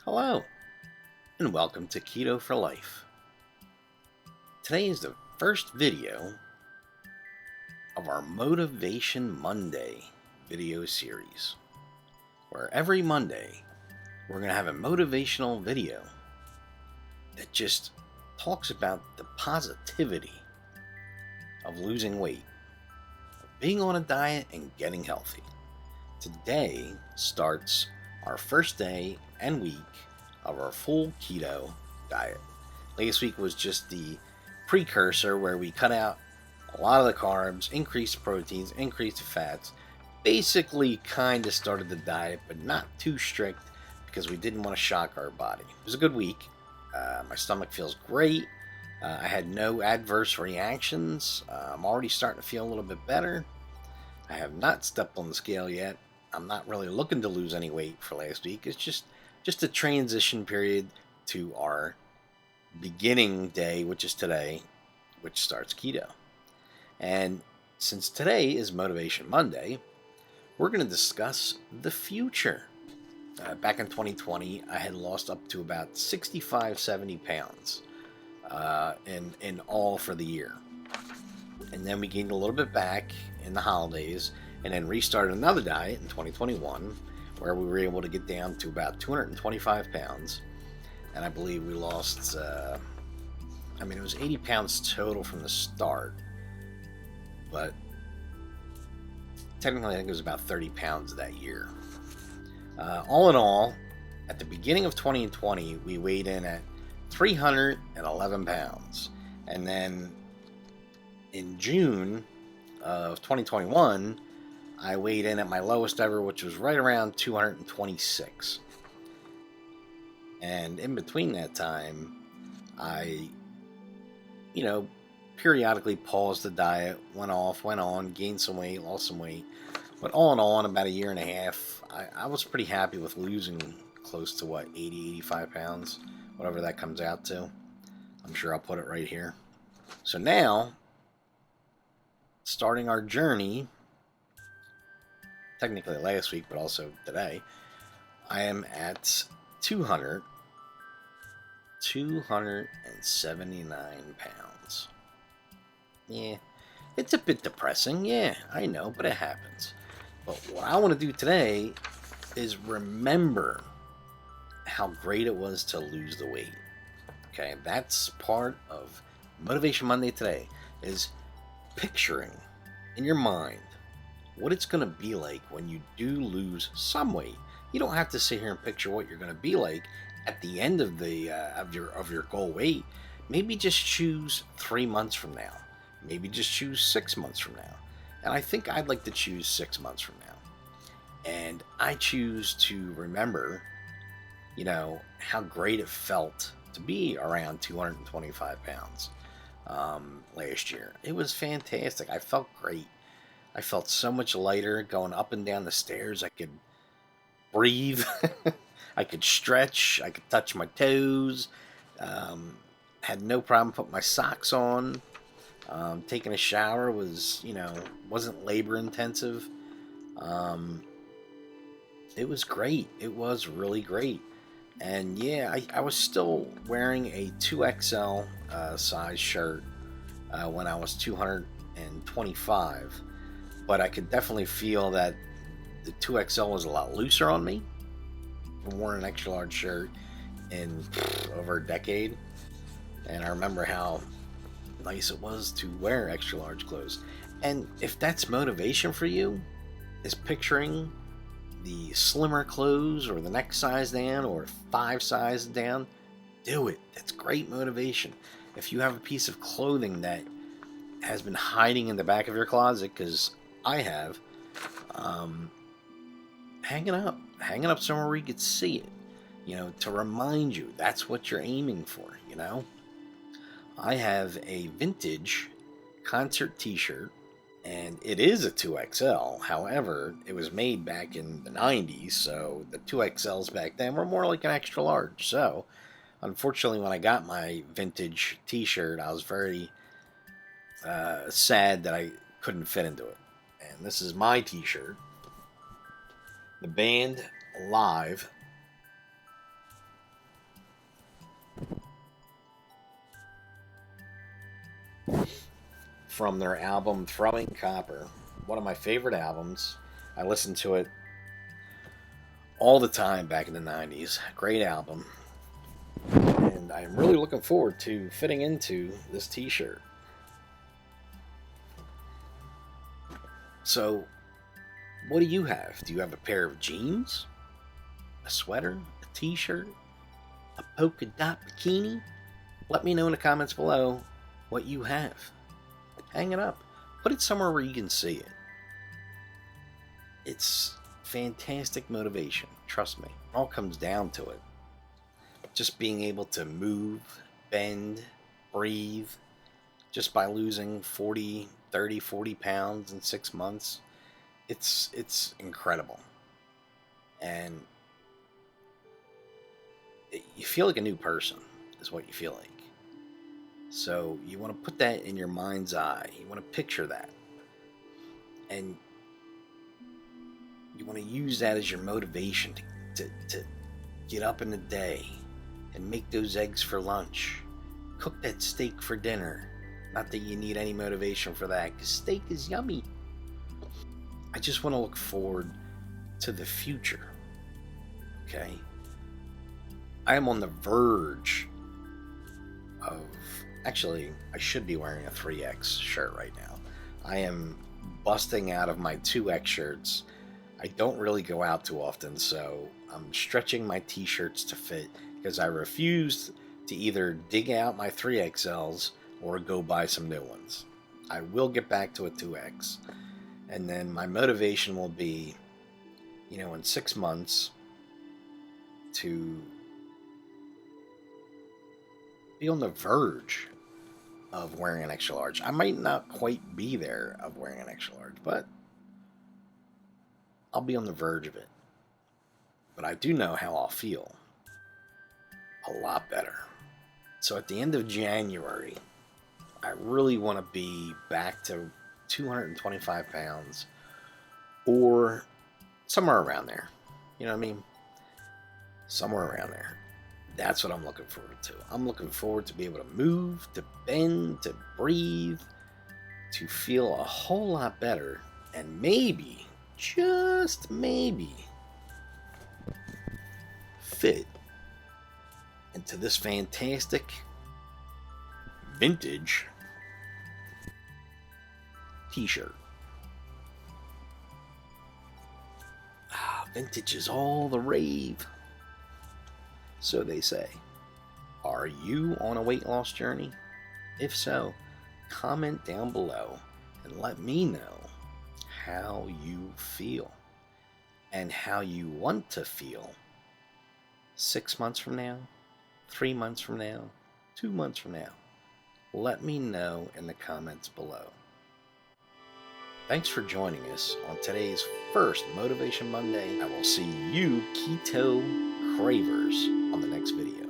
Hello, and welcome to Keto for Life. Today is the first video of our Motivation Monday video series, where every Monday we're going to have a motivational video that just talks about the positivity of losing weight, of being on a diet and getting healthy. Today starts our first day and week of our full keto diet. Last week was just the precursor where we cut out a lot of the carbs, increased the proteins, increased the fats, basically kind of started the diet, but not too strict because we didn't want to shock our body. It was a good week. My stomach feels great. I had no adverse reactions. I'm already starting to feel a little bit better. I have not stepped on the scale yet. I'm not really looking to lose any weight for last week. It's just a transition period to our beginning day, which is today, which starts keto. And since today is Motivation Monday, we're going to discuss the future. Back in 2020, I had lost up to about 65, 70 pounds in all for the year. And then we gained a little bit back in the holidays and then restarted another diet in 2021 where we were able to get down to about 225 pounds. And I believe we lost, it was 80 pounds total from the start. But technically, I think it was about 30 pounds that year. All in all, at the beginning of 2020, we weighed in at 311 pounds. And then in June of 2021, I weighed in at my lowest ever, which was right around 226. And in between that time, I, periodically paused the diet, went off, went on, gained some weight, lost some weight. But all in all, in about a year and a half, I was pretty happy with losing close to 80, 85 pounds, whatever that comes out to. I'm sure I'll put it right here. So now, starting our journey, technically last week, but also today, I am at 279 pounds. Yeah, it's a bit depressing. Yeah, I know, but it happens. But what I want to do today is remember how great it was to lose the weight. Okay, that's part of Motivation Monday today, is picturing in your mind what it's going to be like when you do lose some weight. You don't have to sit here and picture what you're going to be like at the end of the of your goal weight. Maybe just choose 3 months from now. Maybe just choose 6 months from now. And I think I'd like to choose 6 months from now. And I choose to remember, how great it felt to be around 225 pounds last year. It was fantastic. I felt great. I felt so much lighter going up and down the stairs. I could breathe. I could stretch. I could touch my toes. Had no problem putting my socks on. Taking a shower wasn't labor intensive. It was great. It was really great. And yeah, I was still wearing a 2XL size shirt when I was 225. But I could definitely feel that the 2XL was a lot looser on me. I've worn an extra large shirt in over a decade. And I remember how nice it was to wear extra large clothes. And if that's motivation for you, is picturing the slimmer clothes or the next size down or 5 sizes down, do it. That's great motivation. If you have a piece of clothing that has been hiding in the back of your closet, because I have, hang it up somewhere where you could see it, to remind you that's what you're aiming for. I have a vintage concert t-shirt, and it is a 2XL. However, it was made back in the 90s, so the 2XLs back then were more like an extra large. So, unfortunately, when I got my vintage t-shirt, I was very sad that I couldn't fit into it. And this is my t-shirt. The band live from their album Throwing Copper, one of my favorite albums. I listened to it all the time back in the 90s. Great album. And I'm really looking forward to fitting into this t-shirt. So, what do you have? Do you have a pair of jeans? A sweater? A t-shirt? A polka dot bikini? Let me know in the comments below what you have. Hang it up. Put it somewhere where you can see it. It's fantastic motivation. Trust me. It all comes down to it. Just being able to move, bend, breathe, just by losing 40 pounds in 6 months. It's incredible. And you feel like a new person is what you feel like. So you want to put that in your mind's eye. You want to picture that. And you want to use that as your motivation to get up in the day and make those eggs for lunch. Cook that steak for dinner. Not that you need any motivation for that, because steak is yummy. I just want to look forward to the future. Okay? I am on the verge of... Actually, I should be wearing a 3X shirt right now. I am busting out of my 2X shirts. I don't really go out too often, so I'm stretching my t-shirts to fit because I refuse to either dig out my 3XLs or go buy some new ones. I will get back to a 2X. And then my motivation will be, in 6 months to be on the verge of wearing an extra large. I might not quite be there of wearing an extra large, but I'll be on the verge of it. But I do know how I'll feel. A lot better. So at the end of January, I really want to be back to 225 pounds or somewhere around there. You know what I mean? Somewhere around there. That's what I'm looking forward to. I'm looking forward to be able to move, to bend, to breathe, to feel a whole lot better, and maybe, just maybe, fit into this fantastic vintage t-shirt. Vintage is all the rave. So they say. Are you on a weight loss journey? If so, comment down below and let me know how you feel and how you want to feel 6 months from now, 3 months from now, 2 months from now. Let me know in the comments below. Thanks for joining us on today's first Motivation Monday. I will see you Keto Kravers on the next video.